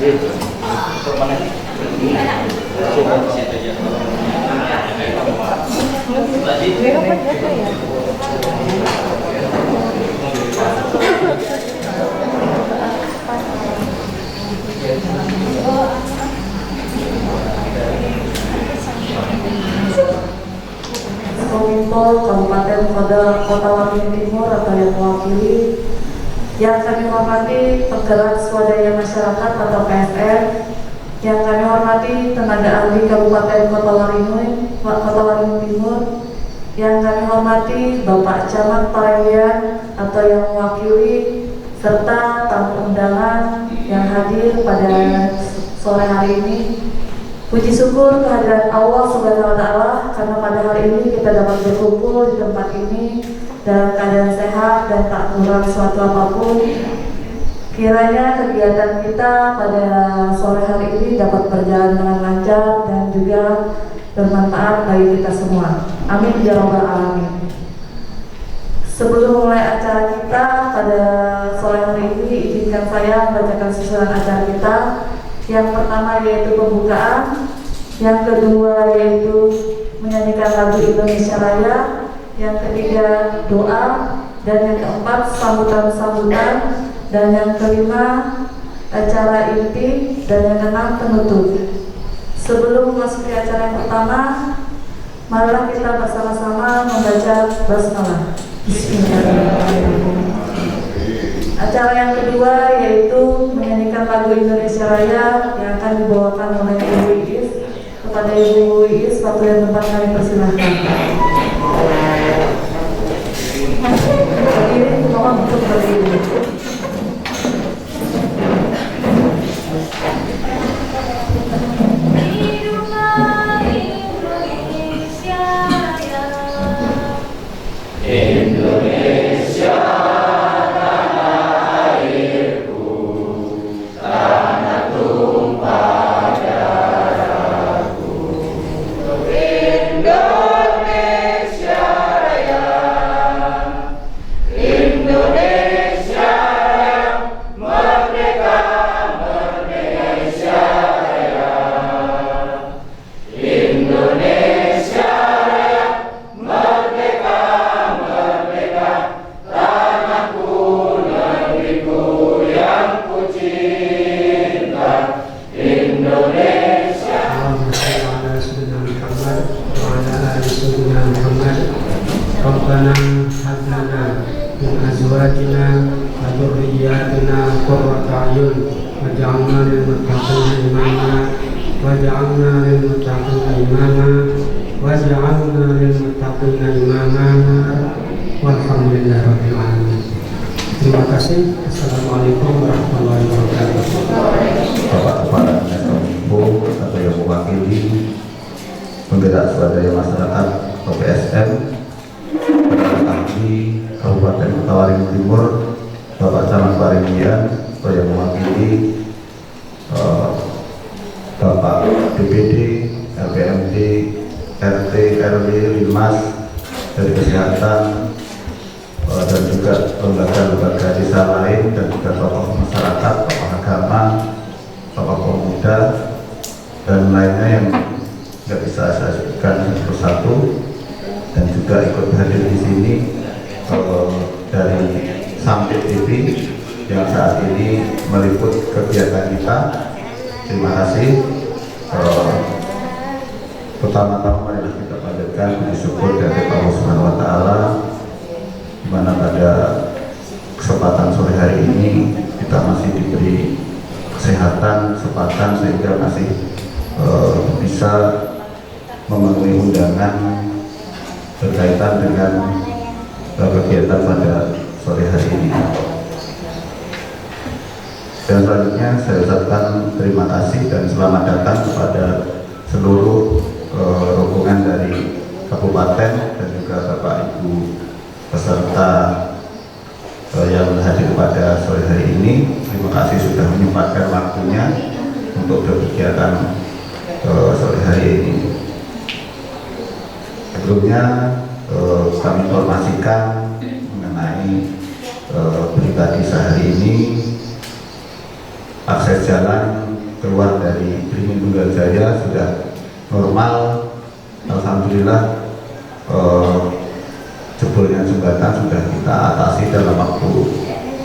Kominfo Kabupaten Kota Waringin Timur atau yang mewakili, yang kami hormati penggerak swadaya masyarakat atau PSM, yang kami hormati tenaga ahli Kabupaten Kota Waringin Timur, yang kami hormati Bapak Camat Parenggian atau yang mewakili, serta tamu undangan yang hadir pada sore hari ini. Puji syukur kehadiran Allah Subhanahu wa Ta'ala karena pada hari ini kita dapat berkumpul di tempat ini dalam keadaan sehat dan tak kurang suatu apapun. Kiranya kegiatan kita pada sore hari ini dapat berjalan dengan lancar dan juga bermanfaat bagi kita semua. Amin ya rabbal alamin. Sebelum mulai acara kita pada sore hari ini, izinkan saya membacakan susunan acara kita. Yang pertama yaitu pembukaan, yang kedua yaitu menyanyikan lagu Indonesia Raya, yang ketiga doa, dan yang keempat sambutan-sambutan, dan yang kelima acara inti, dan yang keenam penutup. Sebelum memasuki acara yang pertama, marilah kita bersama-sama membaca basmalah. Bismillahirrahmanirrahim. Acara yang kedua yaitu menyanyikan lagu Indonesia Raya yang akan dibawakan oleh Ibu Iis. Kepada Ibu Iis, waktu dan tempat kami persilahkan. Berdiri, mohon untuk berdiri. Terima kasih. Assalamualaikum warahmatullahi wabarakatuh. Bapak Kepala Dinas Kominfo atau yang mewakili penggerak swadaya masyarakat atau PSM, ahli Kabupaten Kota Waringin Timur, Bapak Camat Parenggian atau yang mewakili Bapak DPD, LPMD, RT, RW, Limas dari kesehatan, dan juga lembaga-lembaga desa lain, dan juga tokoh masyarakat, tokoh agama, tokoh pemuda, dan lainnya yang nggak bisa saya sebutkan satu-satu, dan juga ikut hadir di sini dari Sampit TV yang saat ini meliput kegiatan kita. Terima kasih. Pertama-tama marilah kita panjatkan puji syukur dari Allah Subhanahu wa Ta'ala, di mana pada kesempatan sore hari ini kita masih diberi kesehatan, kesempatan sehingga masih bisa memenuhi undangan berkaitan dengan kegiatan pada sore hari ini. Dan selanjutnya saya ucapkan terima kasih dan selamat datang kepada seluruh rombongan dari kabupaten dan juga Bapak Ibu peserta yang hadir pada sore hari ini. Terima kasih sudah menyempatkan waktunya untuk berkegiatan sore hari ini. Sebelumnya kami informasikan mengenai berita di sehari ini. Akses jalan keluar dari Beringin Tunggal Jaya sudah normal. Alhamdulillah jebolnya jembatan sudah kita atasi dalam waktu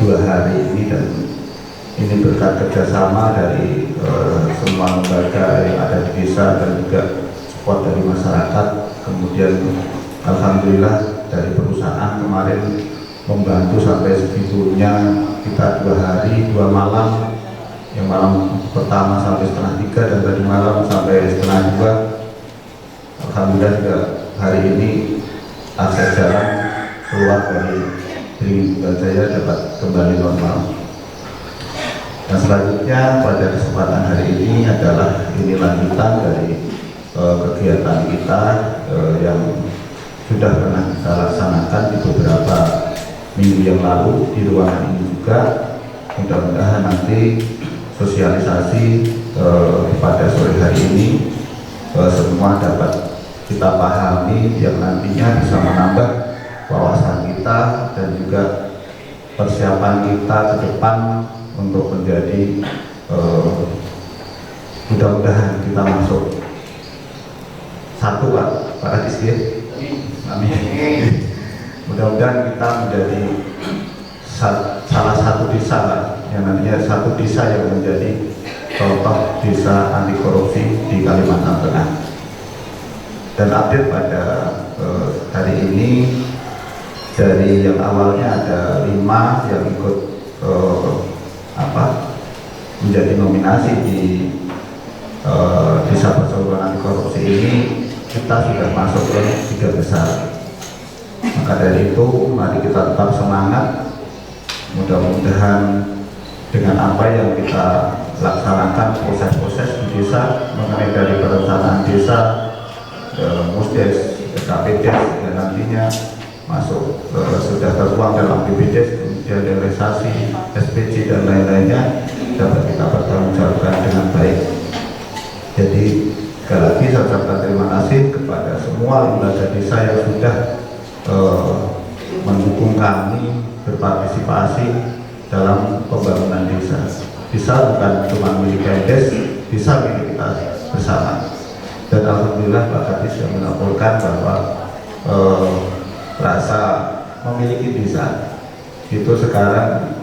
2 hari ini, dan ini berkat kerjasama dari semua lembaga yang ada di desa dan juga support dari masyarakat. Kemudian alhamdulillah dari perusahaan kemarin membantu sampai segitunya, kita 2 hari 2 malam, yang malam pertama sampai setengah 3 dan tadi malam sampai setengah 2. Alhamdulillah juga hari ini akses jalan keluar dari Beringin Tunggal Jaya dapat kembali normal. Dan selanjutnya pada kesempatan hari ini adalah ini lanjutan dari kegiatan kita yang sudah pernah kita laksanakan di beberapa minggu yang lalu di ruangan ini juga. Mudah-mudahan nanti sosialisasi pada sore hari ini semua dapat kita pahami, yang nantinya bisa menambah wawasan kita dan juga persiapan kita ke depan untuk menjadi mudah-mudahan kita masuk satu Pak Adis ya. Amin. Mudah-mudahan kita menjadi salah satu desa Pak, yang nantinya satu desa yang menjadi contoh desa anti korupsi di Kalimantan Tengah. Dan update pada hari ini, dari yang awalnya ada 5 yang ikut menjadi nominasi di desa perseroan anti korupsi ini, kita sudah masuk ke 3 besar. Maka dari itu mari kita tetap semangat. Mudah-mudahan dengan apa yang kita laksanakan proses-proses di desa mengenai dari perencanaan desa, Musdes, KPDes, dan nantinya masuk sudah tertuang dalam BPDes, kemudian realisasi, SPC dan lain-lainnya dapat kita pertanggungjawabkan dengan baik. Jadi sekali lagi saya ucapkan terima kasih kepada semua lembaga desa yang sudah mendukung kami berpartisipasi dalam pembangunan desa. Desa bukan cuma milik Kades, desa milik kita bersama. Dan alhamdulillah Pak Kadis yang melaporkan bahwa rasa memiliki desa itu sekarang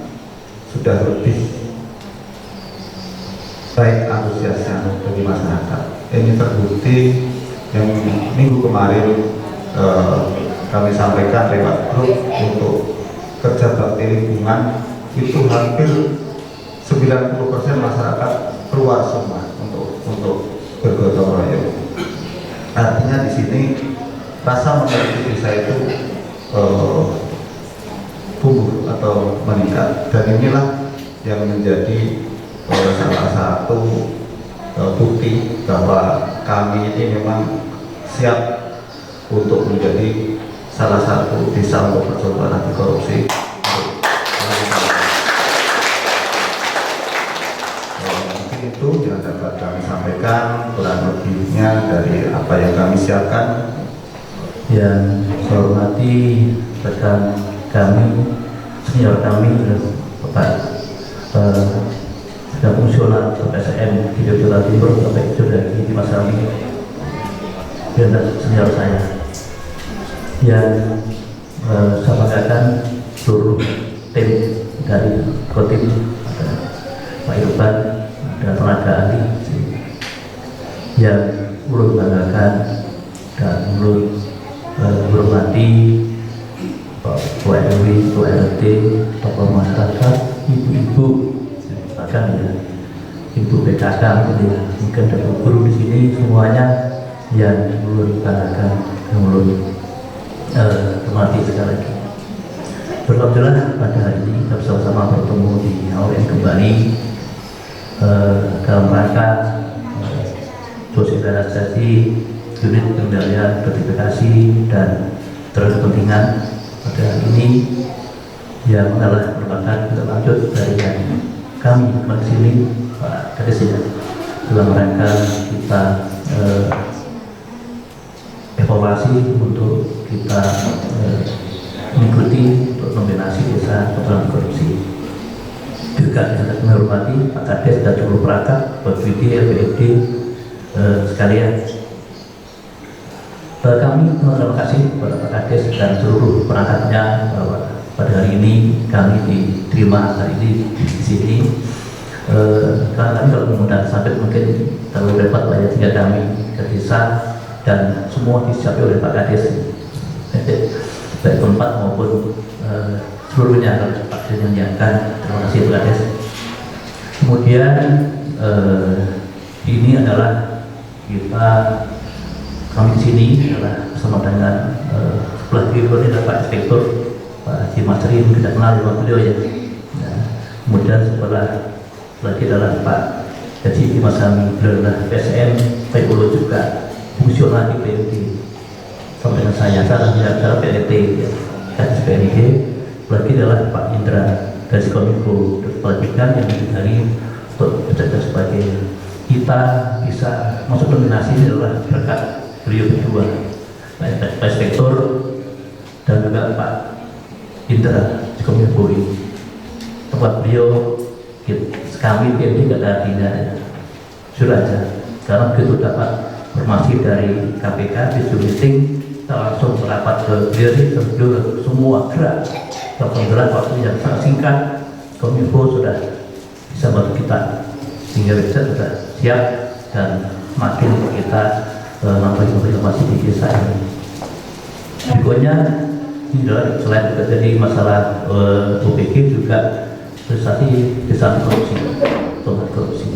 sudah lebih baik antusiasnya bagi masyarakat. Ini terbukti yang minggu kemarin kami sampaikan lewat grup untuk kerja bakti lingkungan, itu hampir 90% masyarakat keluar semua untuk bergotong royong. Artinya di sini rasa memiliki desa itu tumbuh atau meningkat, dan inilah yang menjadi salah satu bukti bahwa kami ini memang siap untuk menjadi salah satu desa untuk percobaan anti korupsi. Mungkin itu yang dapat kami sampaikan, kurang lebihnya dari apa yang kami siapkan. Yang saya hormati rekan kami, senior kami, Bapak sudah fungsional PSM di Jawa Timur, Bapak sudah di Mas Ami, dan senior saya yang saya banggakan seluruh tim dari Kotim, ada Pak Irfan, ada tenaga ahli yang ulun banggakan dan ulun hormati Bu RW, Bu RT, tokoh masyarakat, ibu-ibu, bahkan ya ibu PKK, mungkin ada guru di sini, semuanya yang ulun banggakan, yang ulun hormati sekali lagi. Alhamdulillah pada hari ini kita bersama-sama bertemu di AON kembali dalam rangka sosialisasi unit pengendalian gratifikasi dan berkepentingan pada hari ini, yang adalah merupakan lanjut dari yang kami maksini Pak Kadis ya, dalam rangka kita evaluasi untuk kita mengikuti untuk nominasi desa anti korupsi. Juga juga yang saya hormati Pak Kades dan seluruh perangkat, Pak BD, LPFD sekalian. Kami terima kasih kepada Pak Kades dan seluruh perangkatnya bahwa pada hari ini kami diterima hari ini di sini. Karena kami kalau mengundang sampai mungkin terlalu repot banyak tinggal kami ke desa dan semua disiapkan oleh Pak Kades baik tempat maupun seluruhnya kalau Pak Kades yang menyiapkan. Terima kasih Pak Kades. Kemudian ini adalah kami di sini adalah bersama dengan sebelah kiri adalah Pak Inspektur Pak Haji Masri, kita kenal dengan beliau ya. Kemudian sebelah lagi adalah Pak Haji Masami, beliau adalah PSM Paypolo juga fungsional di PMD. Sama dengan saya adalah PLT ya, dan PND. Lagi adalah Pak Indra dari Kominfo Pendidikan yang dari untuk bekerja sebagai kita bisa masuk nominasi ini adalah berkat beliau berdua, Pak Inspektur dan juga Pak Indra di Kominfo ini. Tempat beliau kami PMD tidak ada artinya sudah aja, karena begitu dapat informasi dari KPK di meeting kita langsung merapat ke beliau semua gerak dalam waktu yang sangat singkat. Kominfo sudah bisa bantu kita sehingga website sudah siap dan makin kita nambah informasi di desa ini. Berikutnya ini adalah selain terjadi masalah OPG juga prestasi desa korupsi.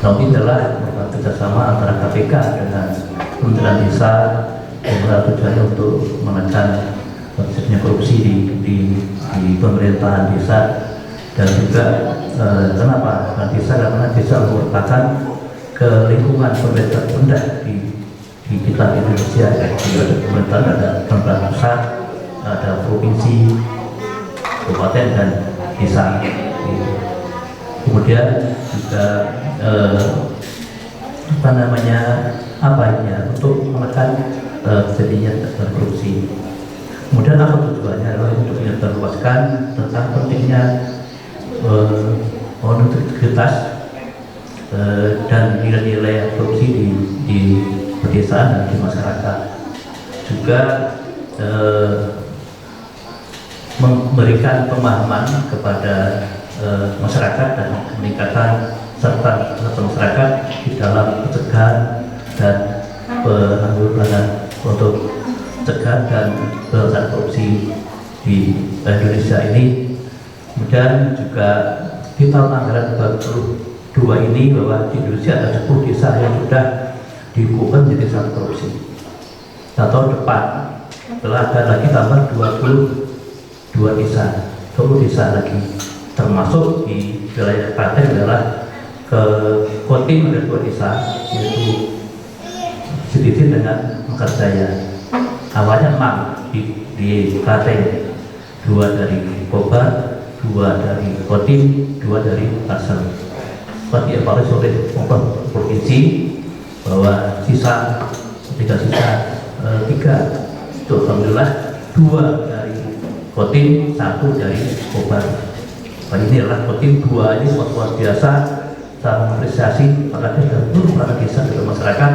Nanti adalah kerjasama antara KPK dengan Kementerian Desa yang tujuannya untuk menekan terjadinya korupsi di pemerintahan desa. Dan juga kenapa desa? Karena desa merupakan ke lingkungan pemerintah rendah di kita Indonesia. Di pemerintahan ada pemerintah pusat, ada provinsi, kabupaten dan desa. Kemudian juga untuk menekan terjadinya korupsi. Kemudian apa tujuannya adalah untuk menjelaskan tentang pentingnya integritas dan nilai-nilai korupsi di pedesaan dan di masyarakat. Juga memberikan pemahaman kepada masyarakat dan meningkatkan serta masyarakat di dalam pencegahan dan penanggulangan untuk cegah dan pemberantasan korupsi di Indonesia ini. Kemudian juga di tahun anggaran 2022 ini bahwa di Indonesia ada 10 desa yang sudah dihukum menjadi desa korupsi. Nah, tahun depan telah ada lagi tambah 22 desa, 20 desa lagi, termasuk di wilayah Klaten adalah ke Kotim ada 2 desa, yaitu Siditin dengan Mekarjaya. Awalnya 6 di Klaten, 2 dari Kobar, 2 dari Kotim, 2 dari Tarsel. Setelah dievaluasi oleh provinsi bahwa sisa 3 itu alhamdulillah 2 dari Kotim, 1 dari Kobar. Nah, ini adalah Kotim 2 ini luar biasa. Saya mengapresiasi pada seluruh perangkat desa dan masyarakat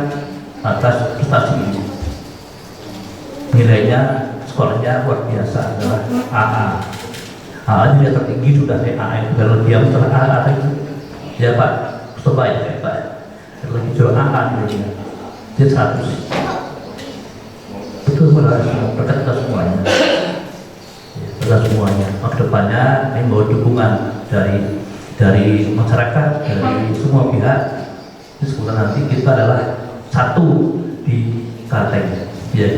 atas prestasi ini. Nilainya sekolahnya luar biasa adalah AA. AA ini tertinggi sudah AA, kalau dia setelah AA itu ya Pak, coba ya Pak, lagi jual AA nilainya dia 100. Itu adalah berkat kita semuanya. Kita semuanya. Kedepannya ini mau dukungan dari masyarakat, dari semua pihak. Semoga nanti kita adalah satu di Klaten. Ya.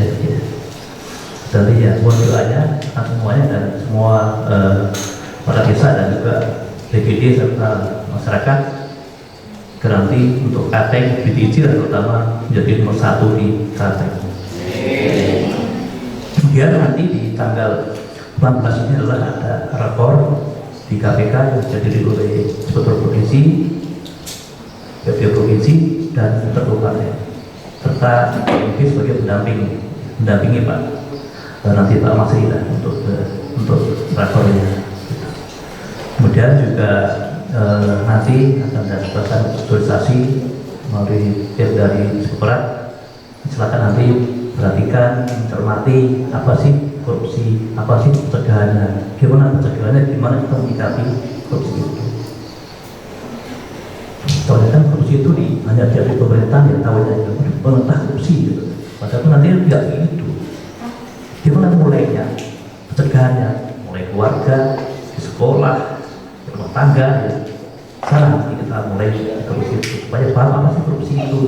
Jadi ya mohon doanya semuanya dan semua para desa dan juga DPD serta masyarakat garanti untuk Klaten BTC terutama menjadi nomor 1 di Klaten. Kemudian nanti di tanggal 14 ini adalah ada rapor di KPK yang dihadiri oleh Inspektur Provinsi, Kepala Provinsi dan Kabupaten serta PMD sebagai mendampingi Pak. Nanti Pak Masri lah untuk rapornya. Kemudian juga nanti akan dilakukan sosialisasi melalui tim dari Sekolah. Silakan nanti perhatikan, cermati apa sih korupsi, apa sih pencegahannya, gimana pencegahannya, gimana kita menyikapi korupsi itu. Soalnya kan korupsi itu hanya dari pemerintah yang tahu aja, pemerintah korupsi gitu. Padahal nanti tidak begitu. Gimana mulainya, pencegahannya, mulai keluarga, di sekolah, di rumah tangga, ya. Sana kita mulai korupsi itu supaya paham apa sih korupsi itu.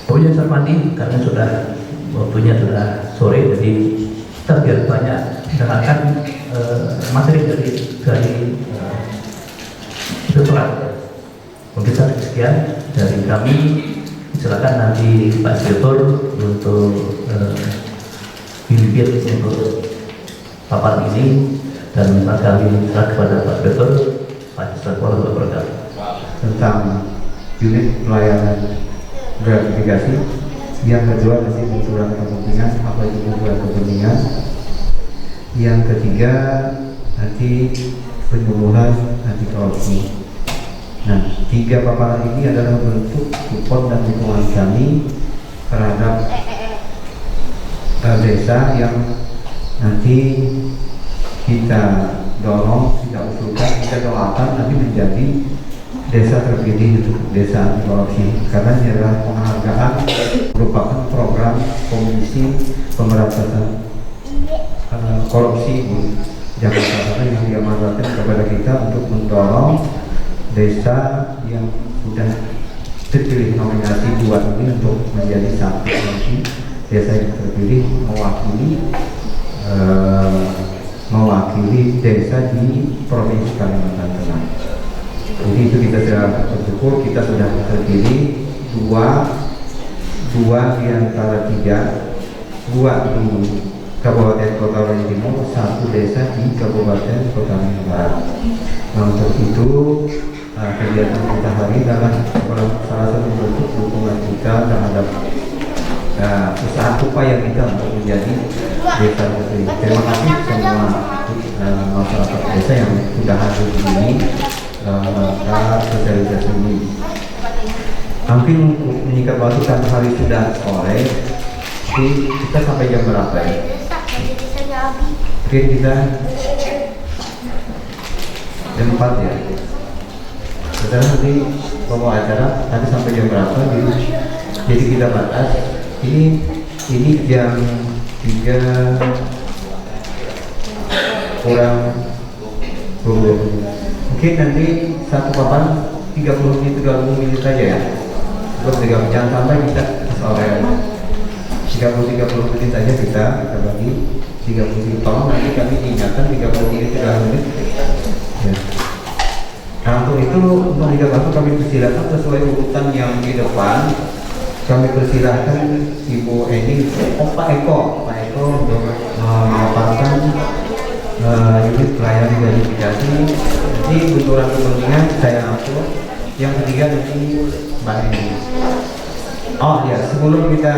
Pokoknya saya mandi karena sudah waktunya sudah sore, jadi kita biar banyak mendengarkan materi dari Sekolah. Mungkin sekian dari kami. Silakan nanti Pak Direktur untuk pimpin untuk paparan ini, dan kami serah kepada Pak Direktur. Pak Direktur berkata tentang unit pelayanan gratifikasi. Yang kedua masih benturan kepentingan, apa itu benturan kepentingan. Yang ketiga nanti penyuluhan anti korupsi. Nah, 3 paparan ini adalah bentuk support dan dukungan kami terhadap desa yang nanti kita dorong, kita usulkan, kita doakan nanti menjadi desa terpilih untuk desa anti korupsi, karena ini adalah penghargaan merupakan program Komisi Pemberantasan Korupsi di Jakarta Selatan yang diamanatkan kepada kita untuk mendorong desa yang sudah terpilih nominasi 2 ini untuk menjadi satu lagi desa yang terpilih mewakili desa di Provinsi Kalimantan Tengah. Jadi itu kita sudah bersyukur, kita sudah terpilih dua di antara 3, 2 di Kabupaten Kota Waringin Timur, 1 desa di Kabupaten Kota Waringin Barat. Nah, untuk itu kegiatan kita hari ini adalah salah satu bentuk dukungan kita terhadap usaha upaya kita untuk menjadi desa terpilih. Terima kasih semua masyarakat desa yang sudah hadir di sini sosialisasi ini. Hampir menyingkat waktu karena hari sudah sore, kita sampai jam berapa ya? Mungkin kita jam 4 ya. Kita nanti bawa acara nanti sampai jam berapa? Jadi kita batas. Ini jam 3 kurang 20 menit. Mungkin nanti satu papan 30 menit 20 menit saja ya. Jangan sampai kita sore. 30 menit saja kita bagi 30 menit. Tolong nanti kami ingatkan 30 menit 30 menit. Ya. Nah, untuk itu untuk 3 waktu kami persilakan sesuai urutan yang di depan. Kami persilahkan Ibu Eni, Pak Eko untuk memaparkan unit pelayanan gratifikasi. Jadi benturan kepentingan saya atur. Yang ketiga nanti Mbak Eni. Oh ya, sebelum kita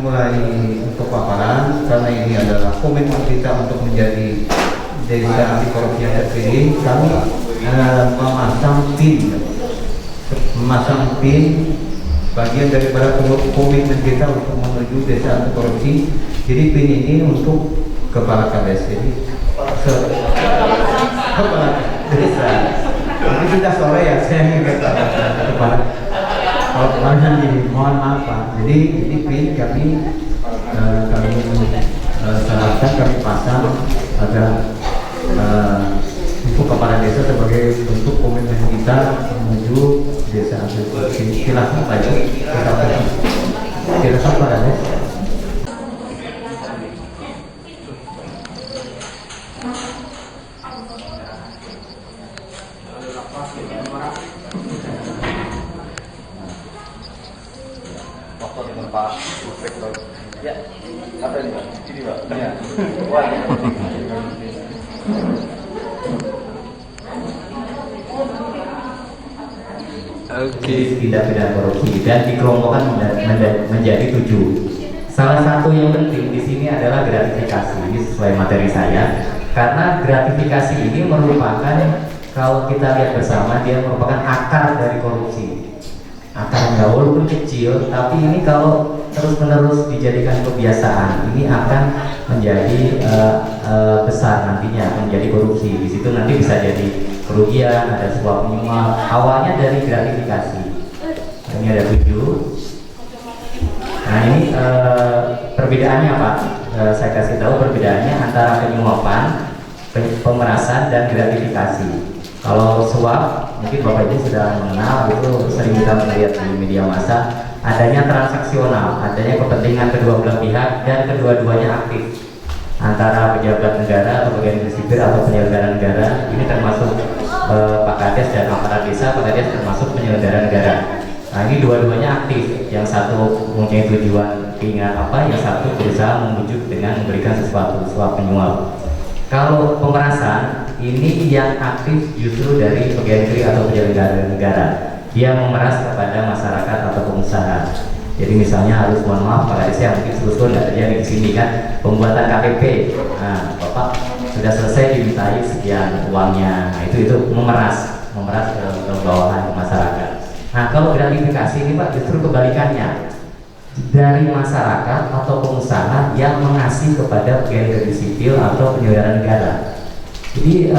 mulai untuk paparan, karena ini adalah komitmen kita untuk menjadi desa anti korupsi yang terpilih, kami memasang pin bagian daripada komitmen kita untuk menuju desa anti korupsi. Jadi pin ini untuk kepala KDS, jadi kepala desa. Ini sudah sore ya, saya ingin kepala ini, mohon maaf Pak. Jadi ini pin kami sarankan kami pasang agar untuk kepala desa sebagai bentuk komitmen kita menuju desa anti korupsi. Silakan Pak, silakan Pak Ades. Pak Inspektor. Ya, apa ini Pak? Ini Pak. Iya. Wah. Oke, tindak pidana korupsi dan dikelompokkan menjadi 7. Salah satu yang penting di sini adalah gratifikasi. Ini sesuai materi saya. Karena gratifikasi ini merupakan, kalau kita lihat bersama, dia merupakan akar dari korupsi. Akarnya walaupun kecil, tapi ini kalau terus-menerus dijadikan kebiasaan, ini akan menjadi besar nantinya, menjadi korupsi. Di situ nanti bisa jadi kerugian, ada suap menyuap. Awalnya dari gratifikasi. Ini ada 7. Nah ini perbedaannya Pak, saya kasih tahu perbedaannya antara penyuapan, pemerasan, dan gratifikasi. Kalau suap, mungkin Bapak Ibu sudah mengenal, itu sering kita melihat di media massa, adanya transaksional, adanya kepentingan kedua belah pihak dan kedua-duanya aktif, antara pejabat negara atau pegawai negeri sipil atau penyelenggara negara. Ini termasuk Pak Kades dan aparat desa. Pak Kades termasuk penyelenggara negara. Nah ini dua-duanya aktif, yang satu mempunyai tujuan keinginan apa, yang satu berusaha membujuk dengan memberikan sesuatu, suap menyuap. Kalau pemerasan, ini yang aktif justru dari pegawai negeri atau penyelenggara negara. Dia memeras kepada masyarakat atau pengusaha. Jadi misalnya harus, mohon maaf Pak Kades, mungkin seluruh nggak terjadi di sini kan, pembuatan KTP. Nah Bapak sudah selesai dimintai sekian uangnya. Nah, itu memeras ke bawahan masyarakat. Nah kalau gratifikasi ini Pak justru kebalikannya, dari masyarakat atau pengusaha yang mengasih kepada pegawai negeri sipil atau penyelenggara negara. Jadi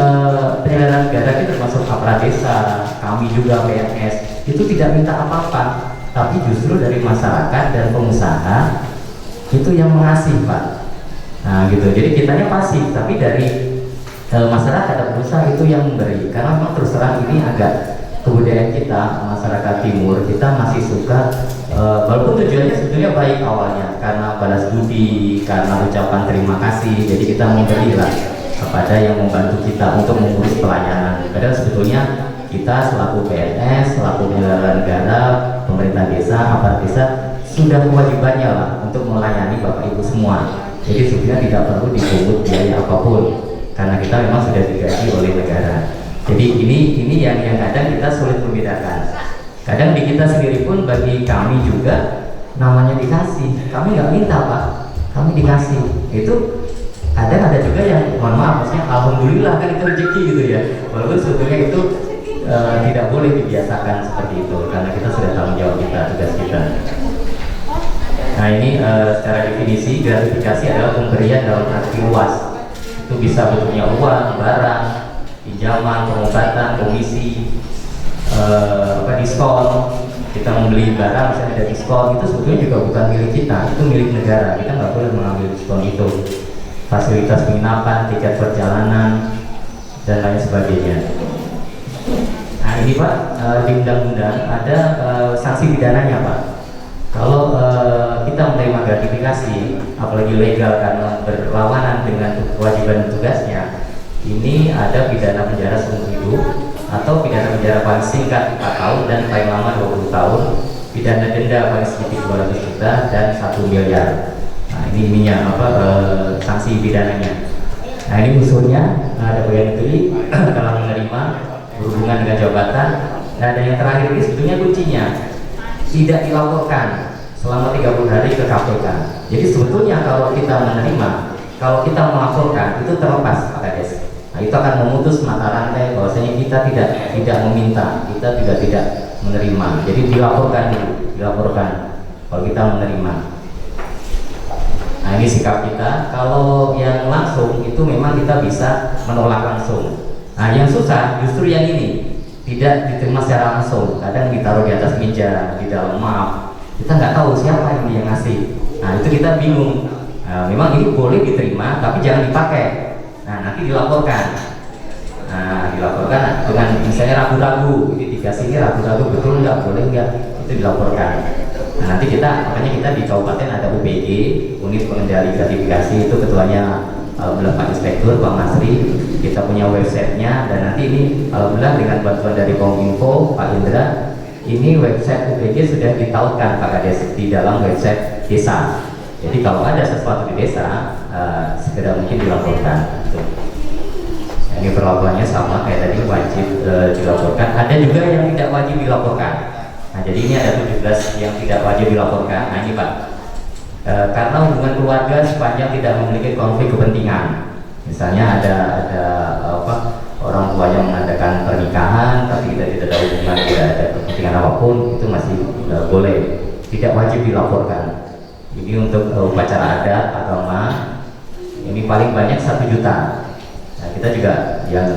penyelenggara negara itu termasuk aparat desa, kami juga PNS, itu tidak minta apa-apa, tapi justru dari masyarakat dan pengusaha itu yang mengasih Pak. Nah gitu, jadi kitanya pasif, tapi dari masyarakat dan pengusaha itu yang memberi. Karena memang terus terang ini agak kebudayaan kita, masyarakat timur, kita masih suka walaupun tujuannya sebetulnya baik awalnya, karena balas budi, karena ucapan terima kasih, jadi kita memberilah kepada yang membantu kita untuk mengurus pelayanan. Padahal sebetulnya kita selaku PNS, selaku penyelenggara negara, pemerintah desa, aparat desa, sudah kewajibannya lah untuk melayani Bapak Ibu semua. Jadi sebetulnya tidak perlu dipungut biaya apapun, karena kita memang sudah digaji oleh negara. Jadi ini yang kadang kita sulit membedakan. Kadang di kita sendiri pun, bagi kami juga namanya dikasih. Kami nggak minta Pak, kami dikasih. Itu kadang ada juga yang, mohon maaf, maksudnya alhamdulillah kan itu rezeki gitu ya. Walaupun sebetulnya itu tidak boleh dibiasakan seperti itu, karena kita sudah tanggung jawab kita, tugas kita. Nah ini secara definisi, gratifikasi adalah pemberian dalam arti luas. Itu bisa bentuknya uang, barang, pinjaman, pengobatan, komisi, diskon. Kita membeli barang misalnya ada diskon, itu sebetulnya juga bukan milik kita, itu milik negara. Kita nggak boleh mengambil diskon itu. Fasilitas penginapan, tiket perjalanan, dan lain sebagainya. Nah ini Pak, di undang-undang ada sanksi pidananya Pak. Kalau kita menerima gratifikasi, apalagi legal karena berlawanan dengan kewajiban tugasnya, ini ada pidana penjara seumur hidup, atau pidana penjara paling singkat 4 tahun dan paling lama 20 tahun, pidana denda paling sedikit 200 juta dan 1 miliar. Nah ini ininya sanksi pidananya. Nah ini usulnya, ada pegawai negeri kalau menerima berhubungan dengan jabatan. Nah dan yang terakhir ini sebetulnya kuncinya, tidak dilaporkan selama 30 hari ke KPK. Jadi sebetulnya kalau kita menerima, kalau kita melaporkan, itu terlepas Pak Kades. Nah itu akan memutus mata rantai bahwasanya kita tidak meminta, kita juga tidak menerima. Jadi dilaporkan dulu, dilaporkan kalau kita menerima. Nah ini sikap kita. Kalau yang langsung itu memang kita bisa menolak langsung. Nah yang susah justru yang ini, tidak diterima secara langsung. Kadang ditaruh di atas meja, di dalam map. Kita nggak tahu siapa ini yang ngasih. Nah itu kita bingung. Nah, memang ini boleh diterima, tapi jangan dipakai. Nah nanti dilaporkan. Nah dilaporkan dengan misalnya ragu-ragu, ini dikasih ini ragu-ragu betul nggak, boleh nggak, itu dilaporkan. Nah nanti makanya kita di kabupaten ada UPG, unit pengendali gratifikasi, itu ketuanya Pak Inspektur Bang Masri. Kita punya websitenya, dan nanti ini alhamdulillah dengan bantuan dari Kominfo Pak Indra, ini website UPG sudah ditautkan Pak Kades di dalam website desa. Jadi kalau ada sesuatu di desa, segera mungkin dilaporkan. Nah, ini perlakuannya sama kayak tadi, wajib dilaporkan. Ada juga yang tidak wajib dilaporkan. Nah jadi ini ada 17 yang tidak wajib dilaporkan. Nah ini Pak, karena hubungan keluarga sepanjang tidak memiliki konflik kepentingan. Misalnya ada orang tuanya mengadakan pernikahan tapi tidak ada hubungan, tidak ada kepentingan apapun, itu masih boleh, tidak wajib dilaporkan. Ini untuk upacara adat agama, ini paling banyak 1 juta. Nah, kita juga yang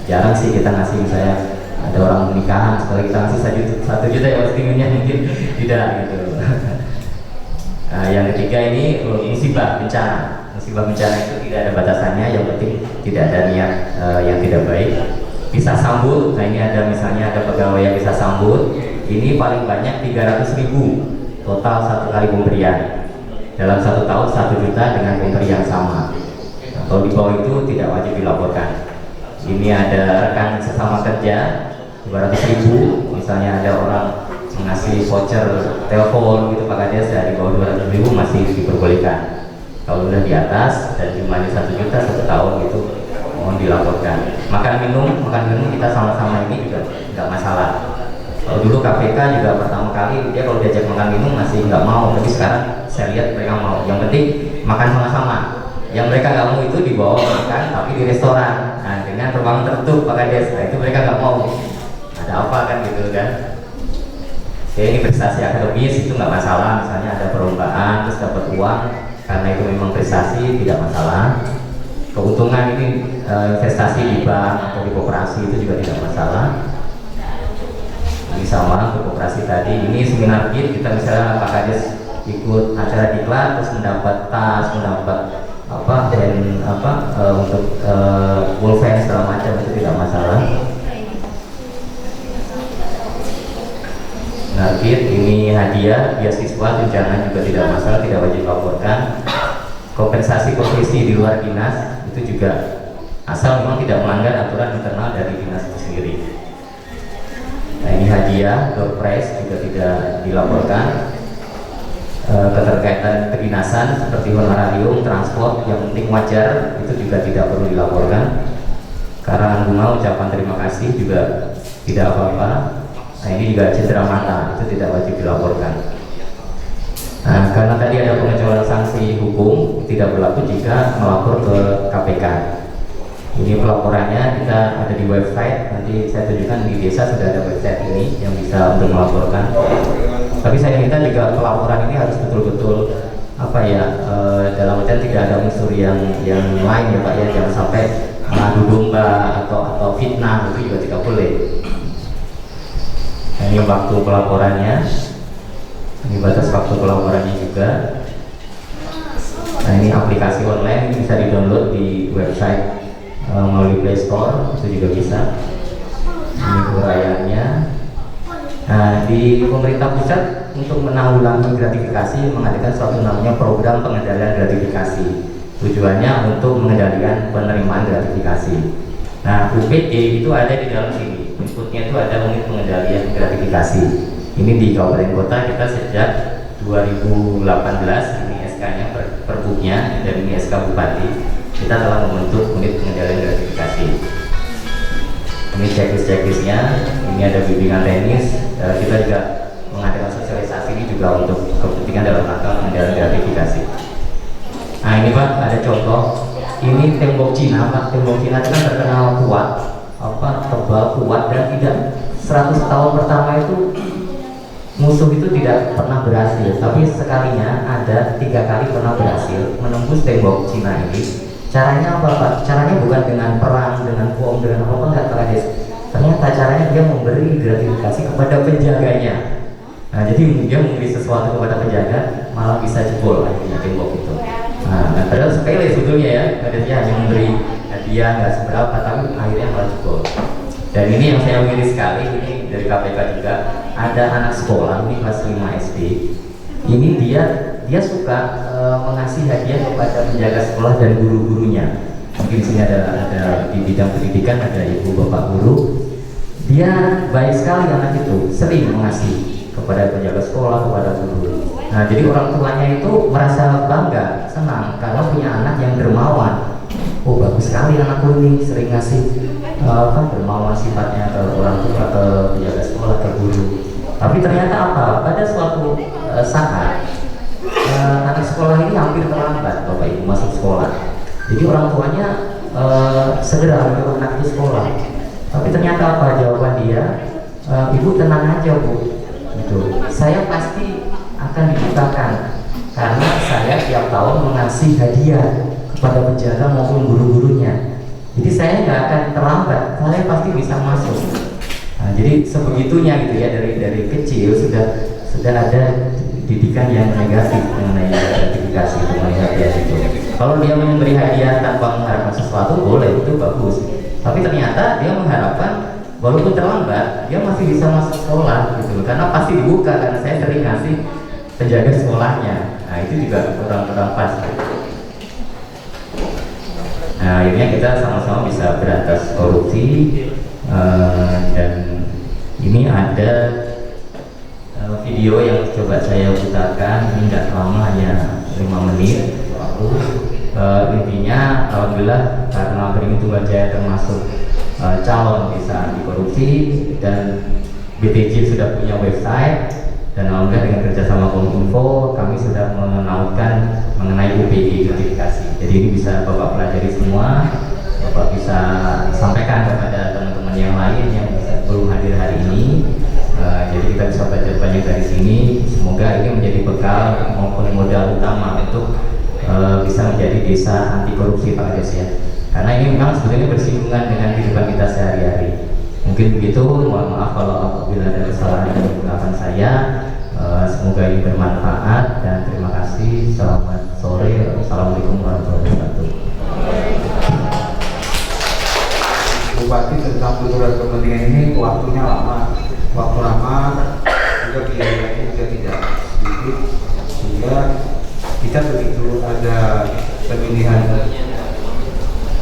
jarang sih kita ngasih, misalnya ada orang pernikahan sekali kita ngasih 1 juta ya pastinya mungkin tidak gitu. Nah, yang ketiga ini musibah bencana. Musibah bencana itu tidak ada batasannya, yang penting tidak ada niat yang tidak baik. Bisa sambut, nah ini ada misalnya ada pegawai yang bisa sambut, ini paling banyak 300.000 total 1 kali pemberian. Dalam 1 tahun 1 juta dengan pemberi yang sama. Nah, kalau di bawah itu tidak wajib dilaporkan. Ini ada rekan sesama kerja 200.000, misalnya ada orang mengasih voucher telepon gitu Pak Kades, dari bawah 200.000 masih diperbolehkan. Kalau udah di atas dan jumlahnya 1 juta 1 tahun gitu mohon dilaporkan. Makan minum kita sama-sama ini juga nggak masalah. Kalau dulu KPK juga pertama kali dia kalau diajak makan minum masih nggak mau, tapi sekarang saya lihat mereka mau. Yang penting makan sama-sama. Yang mereka nggak mau itu dibawa makan tapi di restoran, nah dengan ruang tertutup Pak Kades, nah itu mereka nggak mau. Ada apa kan gitu kan? Ya, ini prestasi akademis itu nggak masalah, misalnya ada perlombaan terus dapat uang karena itu memang prestasi, tidak masalah. Keuntungan ini investasi di bank atau di koperasi itu juga tidak masalah. Ini sama untuk koperasi tadi, ini seminar kita misalnya Pak Kades ikut acara diklat terus mendapat tas, mendapat untuk pulpen segala macam, itu tidak masalah. Narkit ini hadiah, beasiswa, tunjangan juga tidak masalah, tidak wajib laporkan. Kompensasi posisi di luar dinas itu juga asal memang tidak melanggar aturan internal dari dinas itu sendiri. Nah ini hadiah, door prize juga tidak dilaporkan. Keterkaitan kedinasan seperti honorarium, transport, yang penting wajar itu juga tidak perlu dilaporkan. Karangan bunga, ucapan terima kasih juga tidak apa-apa. Nah ini juga cedera mata, itu tidak wajib dilaporkan. Nah karena tadi ada pengecualian sanksi hukum tidak berlaku jika melapor ke KPK. Ini pelaporannya kita ada di website, nanti saya tunjukkan di desa sudah ada website ini yang bisa untuk melaporkan. Tapi saya minta juga pelaporan ini harus betul-betul dalam artian tidak ada unsur yang lain ya Pak ya, jangan sampai mengadu domba atau fitnah, itu juga tidak boleh. Nah, ini waktu pelaporannya, ini batas waktu pelaporannya juga. Nah ini aplikasi online, ini bisa di-download di website melalui Play Store, itu juga bisa. Ini uraiannya. Nah di pemerintah pusat untuk menanggulangi gratifikasi mengadakan suatu namanya program pengendalian gratifikasi. Tujuannya untuk mengendalikan penerimaan gratifikasi. Nah UPD itu ada di dalam sini. Inputnya itu ada unit pengendalian gratifikasi. Ini di kabupaten kota kita sejak 2018, ini SK-nya perbuknya dan ini SK Bupati, kita telah membentuk unit pengendalian gratifikasi. Ini checklist-checklistnya, ini ada bimbingan teknis, kita juga mengadakan sosialisasi ini juga untuk kepentingan dalam rangka pengendalian gratifikasi. Nah ini Pak, ada contoh, ini tembok Cina Pak, tembok Cina itu kan terkenal kuat, tebal, kuat, dan tidak 100 tahun pertama itu musuh itu tidak pernah berhasil, tapi sekalinya ada 3 kali pernah berhasil menembus tembok Cina ini. Caranya apa Pak? Caranya bukan dengan perang, dengan bom, dengan apa enggak Pak Kades. Ternyata caranya dia memberi gratifikasi kepada penjaganya. Nah jadi dia memberi sesuatu kepada penjaga, malah bisa jebol akhirnya tembok itu. Nah padahal sepele sebetulnya ya, Kadesnya hanya memberi hadiah nggak seberapa, tapi akhirnya malah jebol. Dan ini yang saya milih sekali, ini dari KPK juga, ada anak sekolah, ini kelas 5 SD. Ini dia suka mengasih hadiah kepada penjaga sekolah dan guru-gurunya. Mungkin di sini ada di bidang pendidikan ada ibu bapak guru. Dia baik sekali anak itu, sering mengasih kepada penjaga sekolah, kepada guru. Nah jadi orang tuanya itu merasa bangga, senang karena punya anak yang dermawan. Oh bagus sekali anakku ini, sering ngasih dermawan sifatnya ke orang tua, ke penjaga sekolah, ke guru. Tapi ternyata apa? Pada suatu saat anak sekolah ini hampir terlambat Bapak Ibu masuk sekolah. Jadi orang tuanya segera menyuruh anak itu sekolah. Tapi ternyata apa jawaban dia? Ibu tenang aja Bu, gitu. Saya pasti akan dibukakan karena saya tiap tahun mengasih hadiah kepada penjaga maupun guru-gurunya. Jadi saya nggak akan terlambat, saya pasti bisa masuk. Nah, jadi sebegitunya gitu ya, dari kecil sudah ada didikan yang negatif mengenai gratifikasi itu, mengenai hadiah itu. Kalau dia memberi hadiah tanpa mengharapkan sesuatu boleh, itu bagus. Tapi ternyata dia mengharapkan walaupun terlambat dia masih bisa masuk sekolah gitu, karena pasti dibuka karena saya sering ngasih penjaga sekolahnya. Nah itu juga kurang pas. Nah akhirnya kita sama-sama bisa berantas korupsi, dan ini ada video yang coba saya putarkan, ini nggak lama, hanya 5 menit waktu. Intinya alhamdulillah karena Beringin Tunggal Jaya termasuk calon desa anti korupsi dan BTJ sudah punya website, dan alhamdulillah dengan kerjasama Kominfo kami sudah menautkan mengenai UPG gratifikasi. Jadi ini bisa Bapak pelajari semua, Bapak bisa sampaikan kepada teman-teman yang lain yang belum hadir hari ini. Jadi kita bisa belajar banyak dari sini. Semoga ini menjadi bekal maupun modal utama untuk bisa menjadi desa anti korupsi Pak Kades ya. Karena ini memang sebetulnya bersinggungan dengan kehidupan kita sehari-hari. Mungkin begitu, mohon maaf kalau apabila ada kesalahan yang dilakukan saya. Semoga ini bermanfaat dan terima kasih. Selamat sore. Assalamualaikum warahmatullahi wabarakatuh. Bupati tentang penurunan kepentingan ini waktunya lama, juga biayanya juga tidak sedikit, sehingga kita begitu ada pemilihan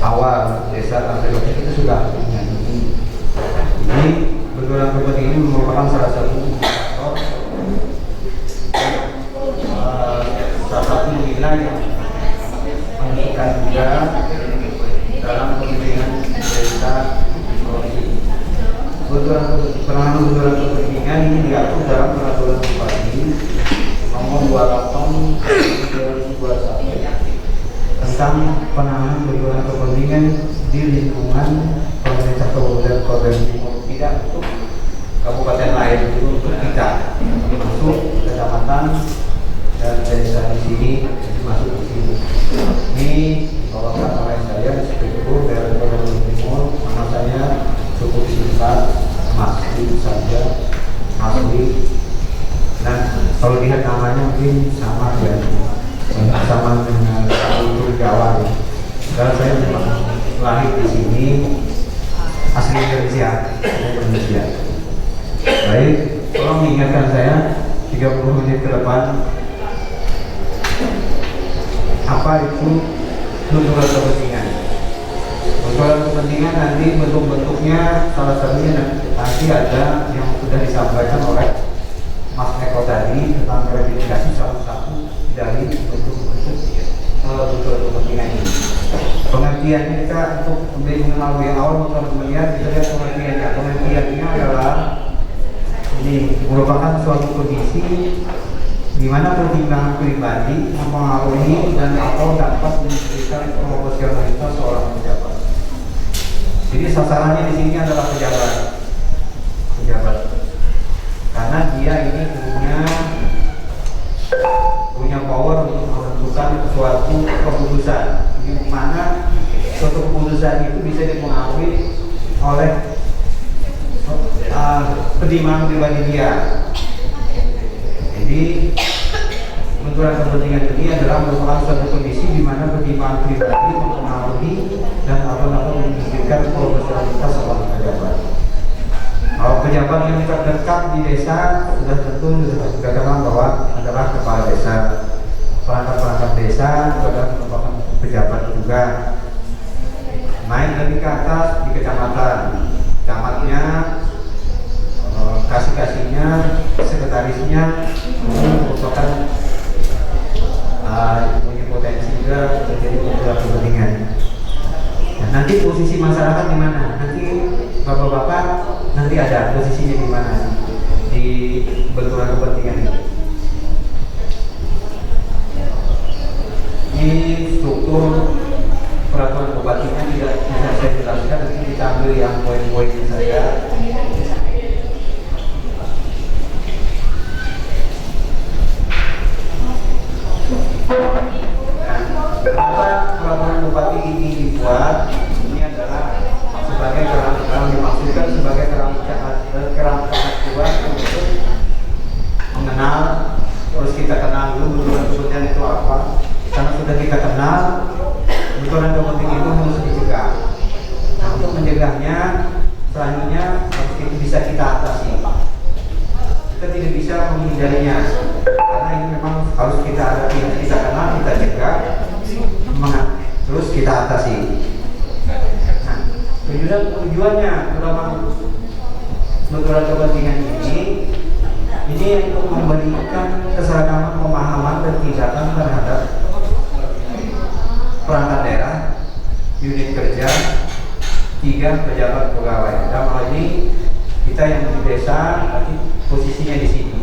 awal desa anti korupsi kita sudah punya ini. Jadi penurunan kepentingan ini merupakan salah satu indikator, salah satu nilai yang menentukan juga dalam pemilihan desa korupsi. Penanganan penurunan kepentingan ini diatur dalam peraturan Bupati nomor 28 tahun 2021 tentang penanganan penurunan kepentingan di lingkungan pemerintah Kabupaten Kota Timur, tidak untuk kabupaten lain, itu untuk kita, masuk kecamatan dan desa di sini, masuk di sini. Ini dibawakan oleh saya sebagai gubernur dari Kota Timur. Nama saya cukup singkat, Mas Wi saja, Mas Wi. Dan kalau lihat namanya mungkin sama ya, sama dengan kultur Jawa ya. Karena saya lahir di sini, asli Indonesia. Baik, tolong ingatkan saya 30 menit ke depan apa itu penurunan kepentingan. Penurunan kepentingan nanti bentuk-bentuknya salah satunya nanti ada yang sudah disampaikan oleh Mas Eko tadi tentang gratifikasi, salah satu dari bentuk-bentuk penurunan kepentingan ini. Pengertiannya kita untuk mengenal yang awal untuk melihat, kita lihat pengertiannya. Pengertiannya adalah ini merupakan suatu kondisi di mana pertimbangan pribadi mempengaruhi dan atau dapat memberikan proporsionalitas seorang pejabat. Jadi sasarannya di sini adalah pejabat, karena dia ini punya power untuk menentukan suatu keputusan, di mana suatu keputusan itu bisa dipengaruhi oleh pertimbangan pribadi dia. Jadi penurunan kepentingan ini adalah merupakan suatu kondisi di mana pertimbangan pribadi mempengaruhi dan atau dapat memberikan proporsionalitas seorang pejabat. Kalau pejabat yang terdekat di desa sudah tentu dikatakan bahwa adalah kepala desa, perangkat-perangkat desa juga merupakan pejabat juga. Naik lagi ke atas di kecamatan, camatnya, kasih-kasihnya, sekretarisnya merupakan punya potensi juga terjadi penurunan kepentingan. Nah, nanti posisi masyarakat di mana? Nanti bapak-bapak nanti ada posisinya di mana di penurunan kepentingan ini. Ini struktur peraturan bupatinya tidak bisa saya jelaskan, nanti kita ambil yang poin-poinnya saja. Kenapa peraturan bupati ini dibuat? Ini adalah sebagai kerangka, dimaksudkan sebagai kerangka acuan untuk mengenal, terus kita kenal dulu benturan itu apa. Karena sudah kita kenal, benturan kepentingan itu harus dicegah. Nah, untuk mencegahnya, selanjutnya harus bisa kita atasi. Kita tidak bisa menghindarinya, karena ini memang harus kita hadapi, kita kenal, kita cegah, terus kita atasi. Nah, tujuannya beberapa benturan kepentingan ini untuk memberikan keseragaman pemahaman dan tindakan terhadap perangkat daerah, unit kerja, 3 pejabat pegawai. Dalam hal ini kita yang di desa, nanti posisinya di sini,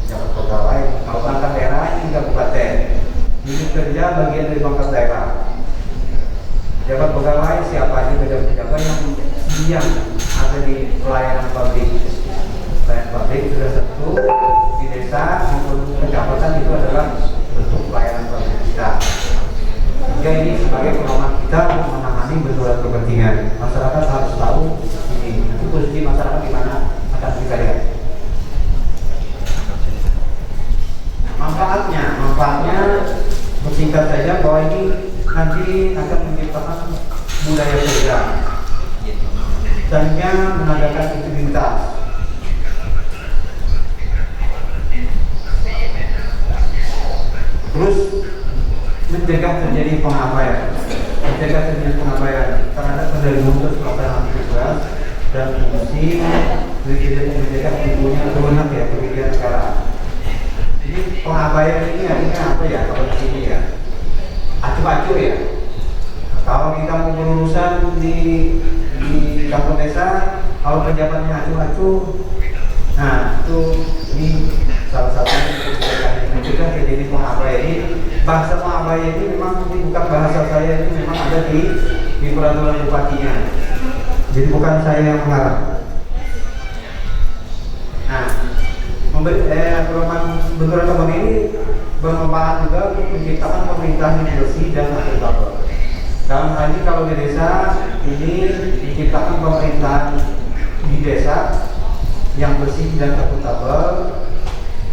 pejabat pegawai. Kalau perangkat daerah ini kabupaten, unit kerja bagian dari perangkat daerah. Pejabat pegawai siapa aja pejabat yang ada di pelayanan publik. Pelayanan publik sudah satu di desa maupun kecamatan itu adalah bentuk pelayanan publik kita. Sehingga ini sebagai pengaman kita untuk menangani benturan kepentingan. Masyarakat harus tahu ini. Nanti posisi masyarakat di mana akan kita lihat. Nah, manfaatnya bersingkat saja bahwa ini nanti akan menciptakan budaya kerja, misalnya menandakan integritas. Terus mencegah terjadi pengabaian, terhadap penerimaan pelaksanaan tugas dan fungsi, mencegah timbulnya kewenangan ya kerugian negara. Jadi pengabaian ini artinya apa ya? Kalau di sini ya, acuh-acuh ya. Kalau kita mau berurusan di kampung desa, kalau pejabatnya acuh-acuh, nah itu ini salah satu mencegah terjadi pengabaian ini. Bahasa pengabaian ini memang bukan bahasa saya, ini memang ada di peraturan bupatinya. Jadi bukan saya yang mengarang. Nah, benturan kepentingan ini bermanfaat juga untuk menciptakan pemerintahan yang bersih dan akuntabel. Dalam hal ini kalau di desa ini diciptakan pemerintahan di desa yang bersih dan akuntabel.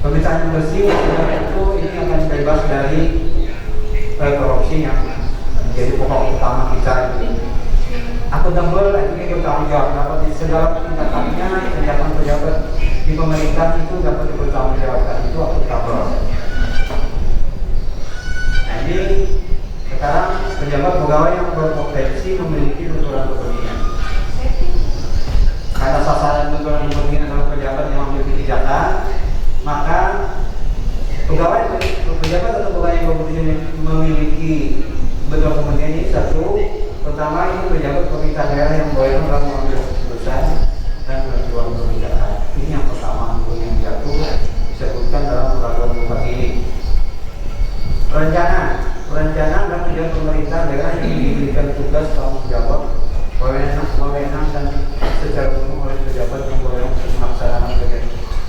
Pemerintahan yang bersih itu ini akan bebas dari korupsi yang menjadi pokok utama kita ini. Akuntabel ini bertanggung jawab, dapat di segala tindakannya, tindakan pejabat di pemerintah itu dapat dipertanggungjawabkan, itu akuntabel. Nah ini sekarang pejabat pegawai yang berpotensi memiliki benturan kepentingan. Karena sasaran benturan kepentingan adalah pejabat yang memiliki tindakan, maka pejabat atau pegawai yang berpotensi memiliki benturan kepentingan ini satu. Pertama, ini pejabat pemerintah daerah yang boleh mengambil keputusan dan menentukan kebijakan. Ini yang pertama yang jatuh disebutkan dalam peraturan bupati ini. Perencanaan adalah pejabat pemerintah daerah yang diberikan tugas tanggung jawab, wewenang dan secara umum oleh pejabat yang boleh melaksanakan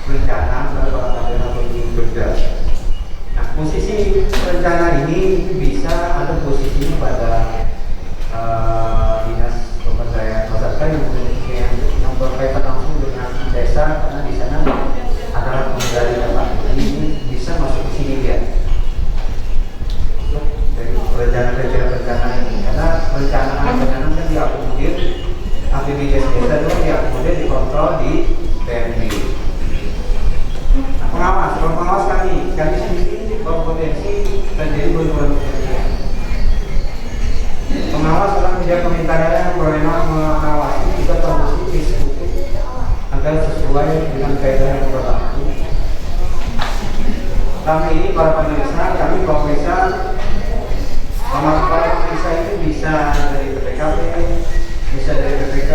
perencanaan dan perangkat kerja. Nah, posisi perencana ini bisa ada posisinya pada dinas pemberdayaan masyarakat yang berkaitan langsung dengan desa, karena di sana adalah pengendali tempat. Ini bisa masuk ke sini dia. Dari rencana ini, karena perencanaan kan diakomodir APBD desa itu diakomodir dikontrol di PMD. Nah, pengawas kami sendiri berpotensi terjadi benturan kepentingan. Pengawas adalah pejabat pemerintah daerah yang berwenang mengawasi juga terbukti eksekutif agar sesuai dengan kaidah yang berlaku. Kami ini para pemeriksa, kami pemeriksa, para pemeriksa itu bisa dari PPKP, bisa dari PPK.